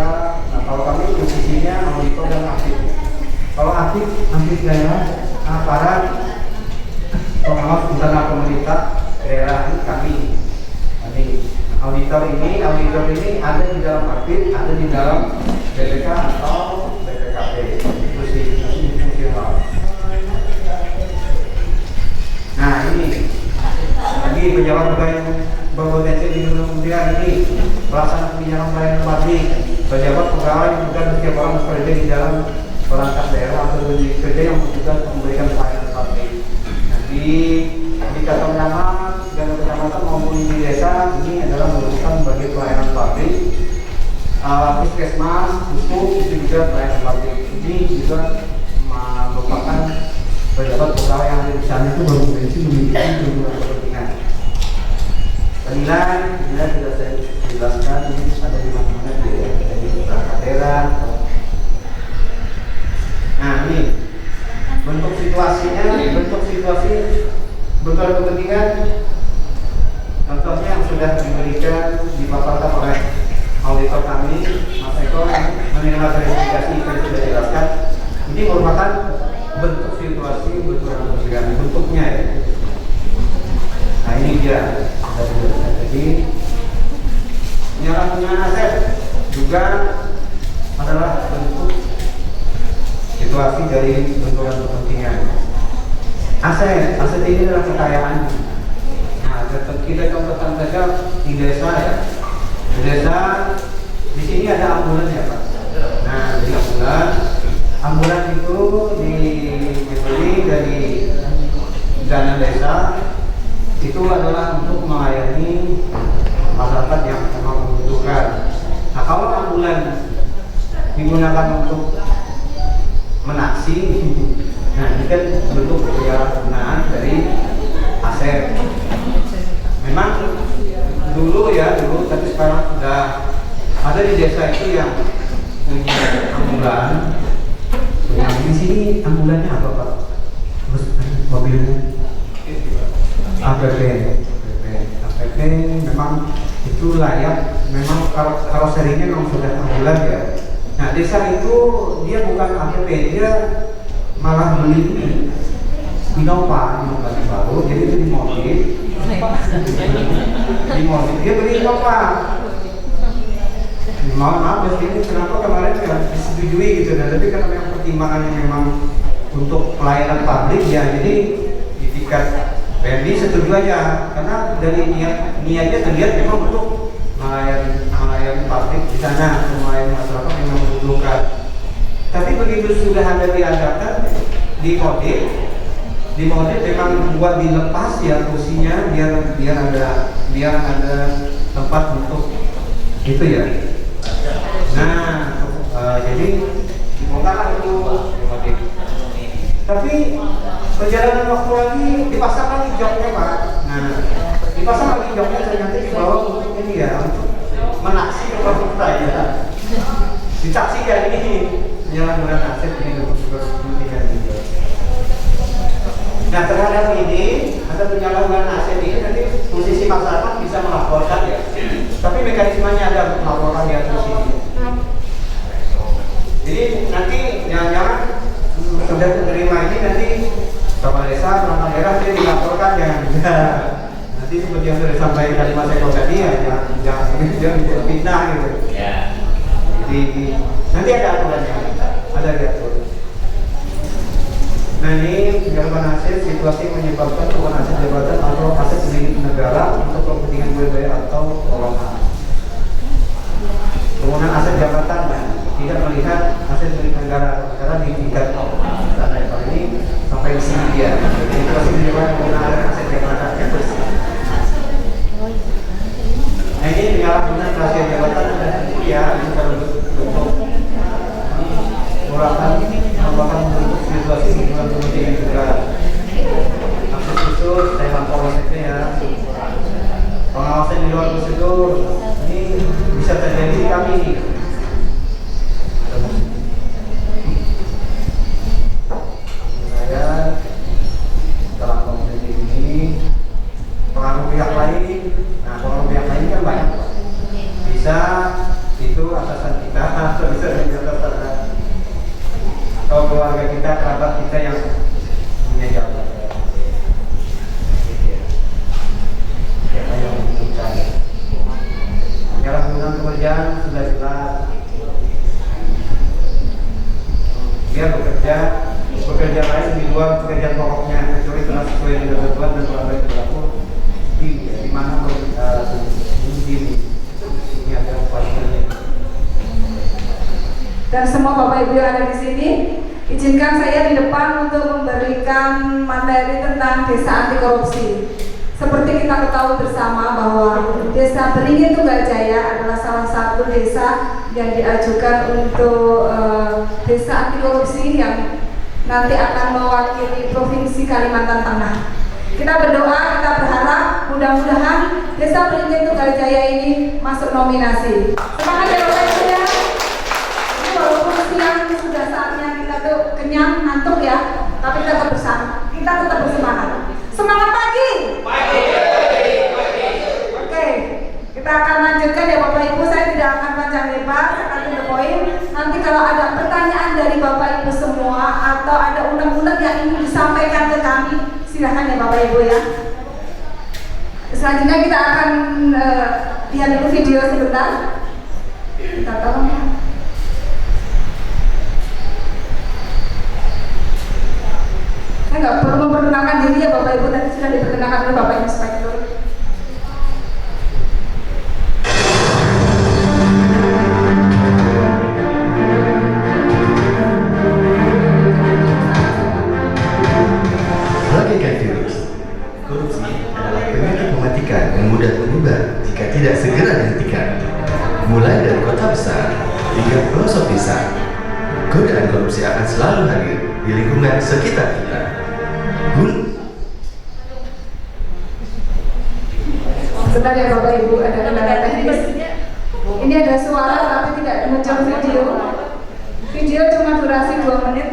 Nah, kalau kami posisinya auditor dan aktif. Kalau aktif daerah, aparat pengawas internal pemerintah daerah ini kami auditor ini ada di dalam aktif, ada di dalam BPK atau BPKB. Itu sih fungsional. Nah ini lagi pejabat pegawai berpotensi di kementerian ini pelaksana kebijakan pelayanan publik, pejabat pegawai yang juga setiap orang bekerja di dalam perangkat daerah atau bekerja yang bertugas memberikan pelayanan publik. Nanti di kantor camat dan kecamatan maupun di desa ini adalah merupakan sebagai pelayanan publik. Puskesmas, puskuk itu juga pelayanan publik. Ini juga merupakan pejabat pegawai yang ada di sana itu berpotensi memiliki kepentingan. Penilaian sudah saya jelaskan, ini ada di mana-mana di perangkat daerah. Nah ini bentuk situasi bentuk kepentingan. Contohnya yang sudah diberikan dipaparkan oleh auditor kami, Mas Eko, menerima verifikasi yang sudah jelaskan. Ini merupakan bentuk situasi, bentuknya ya. Nah ini dia. Jadi penyalahgunaan aset juga adalah bentuk situasi dari benturan kepentingan. Aset ini adalah kekayaan. Nah, kita contohkan saja di desa ya. Di desa di sini ada ambulan ya Pak. Nah, di ambulan itu dibeli dari dana desa. Itu adalah untuk melayani masyarakat yang memang membutuhkan. Nah, kalau ambulan digunakan untuk menaksi, nah ini kan bentuk penyalahgunaan dari aset. Memang dulu, tapi sekarang sudah ada di desa itu yang punya ambulan. Di sini ambulannya apa Pak? Terus mobilnya? APP memang itu layak, memang karoserinya memang sudah ambulan ya. Nah desa itu dia bukan APP, dia malah beli Innova baru, jadi itu di mobil dia beli Innova. Mohon maaf ini kenapa kemarin tidak disetujui gitu, nah, tapi karena memang pertimbangannya memang untuk pelayanan publik ya, jadi di tingkat PMD setuju aja, karena dari niatnya terlihat memang untuk melayani publik di sana, melayani masyarakat yang membutuhkan. Tapi begitu sudah ada diadakan di modif memang buat dilepas ya kursinya biar ada tempat untuk itu ya. Nah, jadi dibongkarlah itu modif. Tapi perjalanan waktu lagi dipasang lagi joknya Pak. Nah, dipasang lagi joknya ternyata dibawa untuk ini ya, untuk menaksi ke kita ya. Ditaksi kayak ini penyalahgunaan aset ini juga kepentingan juga. Nah terhadap ini ada penyalahgunaan aset ini nanti posisi masyarakat bisa melaporkan ya. Tapi mekanismenya ada melaporkan di atas ini. Jadi nanti jangan-jangan sudah menerima ini nanti kepala desa, perangkat daerah dia dilaporkan jangan nanti seperti yang sudah disampaikan dari Mas Eko tadi ya jangan fitnah gitu. Jadi nanti ada aturannya, ada diatur. Nah ini penyalahgunaan aset situasi menyebabkan penggunaan aset jabatan atau aset milik negara untuk kepentingan budaya atau golongan. Penggunaan aset jabatan tidak melihat aset milik negara karena di tingkat dana yang ini sampai di sini dia. Jadi situasi menyebabkan penggunaan aset jabatan yang bersih. Nah ini penyalahgunaan aset jabatan dan ya ini kalau bentuk merupakan bentuk situasi hubungan kepentingan juga. Akses khusus, tema polosnya ya. Pengawasan di luar prosedur ini bisa terjadi di kami. Saya setelah kompetensi ini pengaruh pihak lain. Nah, pengaruh pihak lain kan banyak. Bisa itu atasan kita atau bisa dari atasan atau keluarga kita, kerabat kita yang punya jabatan. Siapa yang membutuhkan? pekerjaan sudah jelas. Dia bekerja lain di luar pekerjaan pokoknya kecuali telah sesuai dengan ketentuan dan peraturan yang berlaku di mana ini ada kewajibannya. Dan semua Bapak Ibu yang ada di sini, izinkan saya di depan untuk memberikan materi tentang desa anti korupsi. Seperti kita ketahui bersama bahwa Desa Beringin Tunggaljaya adalah salah satu desa yang diajukan untuk desa anti korupsi yang nanti akan mewakili Provinsi Kalimantan Tengah. Kita berdoa, kita berharap mudah-mudahan Desa Beringin Tunggaljaya ini masuk nominasi. Semangat ya Bapak Ibu ya. Ini walaupun siang sudah saatnya kita tuh kenyang, ngantuk ya, tapi kita tetap bersemangat. Semangat pagi. Oke, kita akan lanjutkan ya Bapak Ibu. Saya tidak akan panjang lebar, saya akan to the point. Nanti kalau ada pertanyaan dari Bapak Ibu semua atau ada undang-undang yang ingin disampaikan ke kami, silahkan ya Bapak Ibu ya. Selanjutnya kita akan lihat dulu video sebentar. Kita tolong ya. Saya nggak perlu memperkenalkan diri ya Bapak Ibu, tadi sudah diperkenalkan oleh Bapak Inspektur. Bagaikan virus, korupsi adalah penyakit mematikan yang mudah menyebar jika tidak segera dihentikan. Mulai dari kota besar hingga pelosok desa, godaan korupsi akan selalu hadir di lingkungan sekitar kita. Sebentar ya Bapak Ibu, ada kendala teknis. Ini ada suara tapi tidak muncul video. Video cuma durasi 2 menit.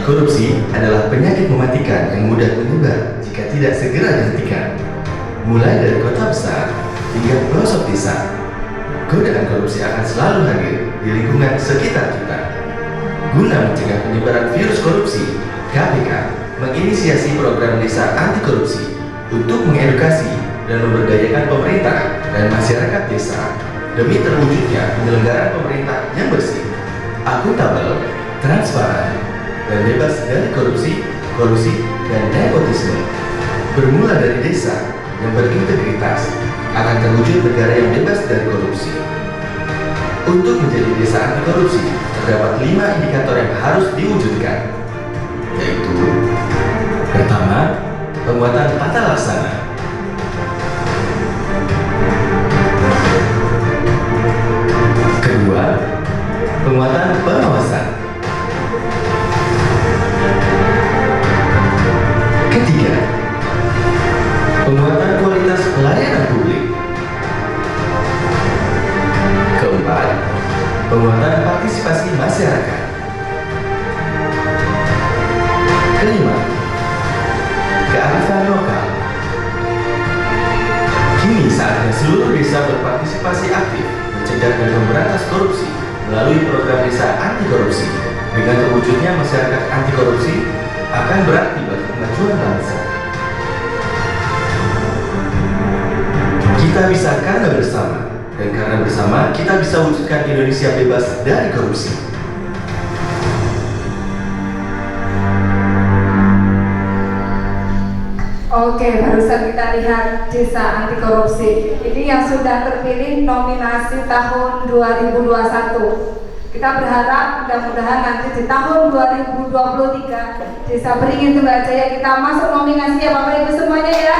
Korupsi adalah penyakit mematikan yang mudah menyebar jika tidak segera dihentikan. Mulai dari kota besar hingga pelosok desa, godaan korupsi akan selalu hadir di lingkungan sekitar kita. Guna mencegah penyebaran virus korupsi, KPK menginisiasi program Desa Anti Korupsi untuk mengedukasi dan memberdayakan pemerintah dan masyarakat desa demi terwujudnya penyelenggaraan pemerintah yang bersih, akuntabel, transparan, dan bebas dari korupsi, kolusi, dan nepotisme. Bermula dari desa yang berintegritas, akan terwujud negara yang bebas dari korupsi. Untuk menjadi desa anti korupsi, terdapat 5 indikator yang harus diwujudkan, yaitu: pertama, penguatan tata laksana. Kedua, penguatan pengawasan. Ketiga, penguatan kualitas pelayanan publik. Keempat, penguatan partisipasi masyarakat. Kelima, kearifan lokal. Kini saatnya seluruh desa berpartisipasi aktif mencegah dan memberantas korupsi melalui program Desa Anti Korupsi. Dengan terwujudnya masyarakat anti korupsi akan berarti bagi kemajuan bangsa. Kita bisa karena bersama, dan karena bersama kita bisa wujudkan Indonesia bebas dari korupsi. Oke, barusan kita lihat Desa Anti Korupsi. Ini yang sudah terpilih nominasi tahun 2021. Kita berharap mudah-mudahan nanti di tahun 2023 Desa Beringin Tunggaljaya kita masuk nominasi ya Bapak Ibu semuanya ya.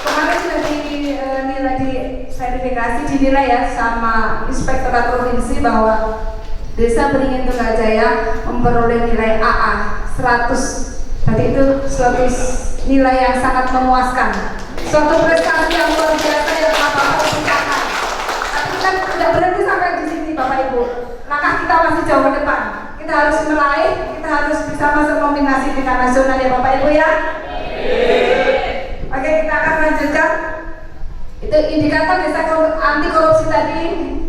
Kemarin sudah dinilai di verifikasi, dinilai ya sama Inspektorat Provinsi bahwa Desa Beringin Tunggal Jaya memperoleh nilai AA 100. Berarti itu suatu nilai yang sangat memuaskan, suatu prestasi yang luar biasa yang Bapak perlukan. Tapi kan tidak berhenti sampai di sini Bapak Ibu. Langkah kita masih jauh ke depan. Kita harus meraih, kita harus bisa masuk nominasi tingkat nasional ya Bapak Ibu ya. Oke, kita akan lanjutkan. Itu indikator desa anti korupsi tadi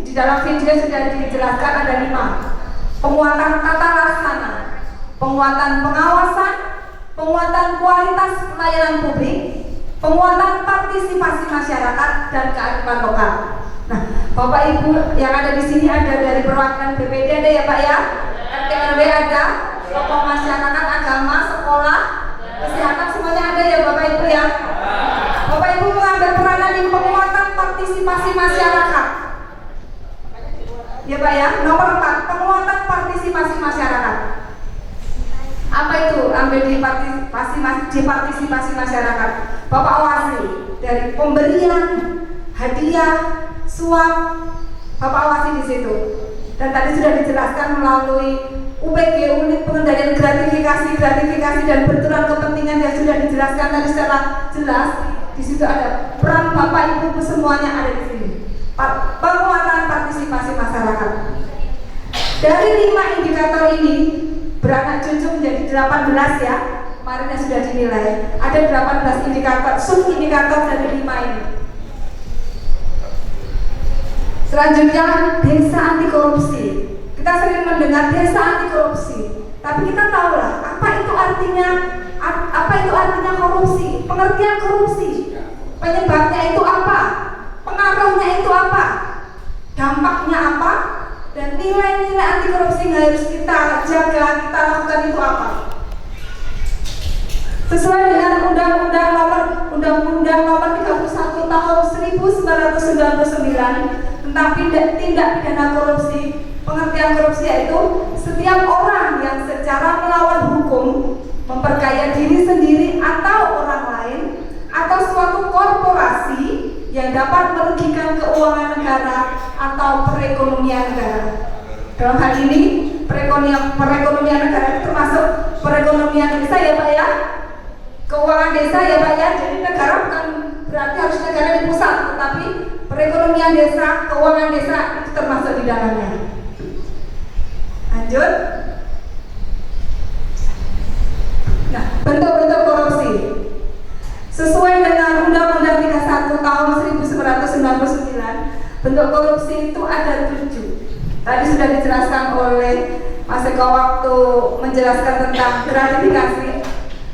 di dalam video sudah dijelaskan ada 5. Penguatan tata laksana, penguatan pengawasan, penguatan kualitas pelayanan publik, penguatan partisipasi masyarakat dan kearifan lokal. Nah, Bapak Ibu yang ada di sini ada dari perwakilan BPD ada ya Pak ya, RT RW ada, tokoh masyarakat, agama, sekolah, kesehatan semuanya ada ya Bapak Ibu ya. Bapak Ibu mengambil peranan di penguatan partisipasi masyarakat. Ya Pak ya, nomor 4 penguatan partisipasi masyarakat. Apa itu ambil di partisipasi masyarakat? Bapak awasi dari pemberian hadiah, suap, Bapak awasi di situ. Dan tadi sudah dijelaskan melalui UPG, unit pengendalian gratifikasi dan benturan kepentingan yang sudah dijelaskan tadi secara jelas. Di situ ada peran Bapak Ibu semuanya ada di sini. Penguatan partisipasi masyarakat. Dari 5 indikator ini beranak cucu menjadi 18 ya. Kemarin yang sudah dinilai. Ada 18 indikator, sub indikator dari 5 ini. Selanjutnya desa anti korupsi. Kita sering mendengar desa anti korupsi, tapi kita tahulah apa itu artinya korupsi, pengertian korupsi, penyebabnya itu apa, pengaruhnya itu apa, dampaknya apa, dan nilai-nilai anti korupsi yang harus kita jaga, kita lakukan itu apa. Sesuai dengan Undang-Undang Nomor 31 Tahun 1999 tentang tindak pidana korupsi. Pengertian korupsi yaitu setiap orang yang secara melawan hukum memperkaya diri sendiri atau orang lain atau suatu korporasi yang dapat merugikan keuangan negara atau perekonomian negara. Dalam hal ini perekonomian negara itu termasuk perekonomian desa ya Pak ya, keuangan desa ya Pak ya. Jadi negara bukan berarti harus negara di pusat, tetapi perekonomian desa, keuangan desa itu termasuk di dalamnya. Lanjut. Nah, bentuk-bentuk korupsi sesuai dengan Undang-Undang 31 Tahun 1999, bentuk korupsi itu ada 7. Tadi sudah dijelaskan oleh Mas Eko waktu menjelaskan tentang gratifikasi.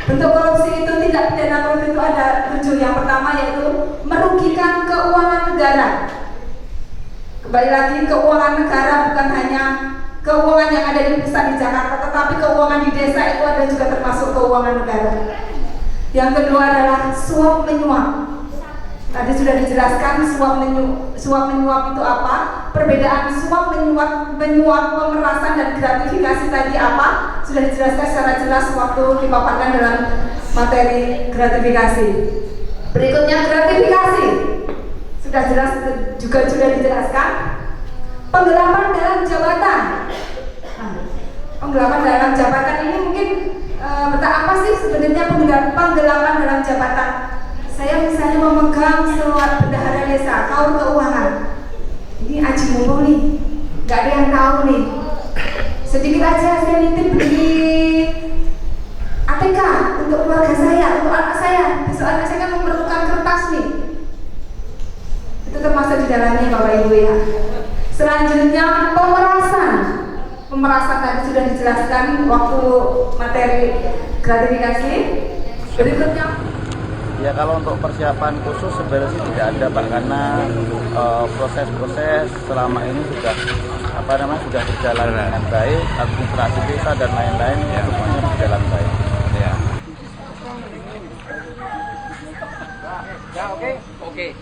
Bentuk korupsi itu tindak pidana korupsi itu ada 7. Yang pertama yaitu merugikan keuangan negara. Kembali lagi, keuangan negara bukan hanya keuangan yang ada di pusat di Jakarta, tetapi keuangan di desa itu ada juga termasuk keuangan negara. Yang kedua adalah suap menyuap. Tadi sudah dijelaskan suap menyuap itu apa, perbedaan suap menyuap, pemerasan dan gratifikasi tadi apa, sudah dijelaskan secara jelas waktu dipaparkan dalam materi gratifikasi. Berikutnya gratifikasi sudah jelas juga sudah dijelaskan. Penggelapan dalam jabatan. Nah, penggelapan dalam jabatan ini mungkin apa sih sebenarnya penggelapan dalam jabatan? Saya misalnya memegang surat bendahara desa, kaur keuangan. Ini aji mumpung nih, nggak ada yang tahu nih. Sedikit aja saya nitip di ATK untuk keluarga saya, untuk anak saya. Besok anak saya kan memerlukan kertas nih. Itu termasuk di dalamnya Bapak Ibu ya. Selanjutnya pemerasan. Pemerasan tadi sudah dijelaskan waktu materi gratifikasi. Berikutnya ya, kalau untuk persiapan khusus sebenarnya sih tidak ada Pak, karena proses-proses selama ini sudah sudah berjalan dengan baik, administrasi desa dan lain-lain semuanya berjalan baik. Ya, oke.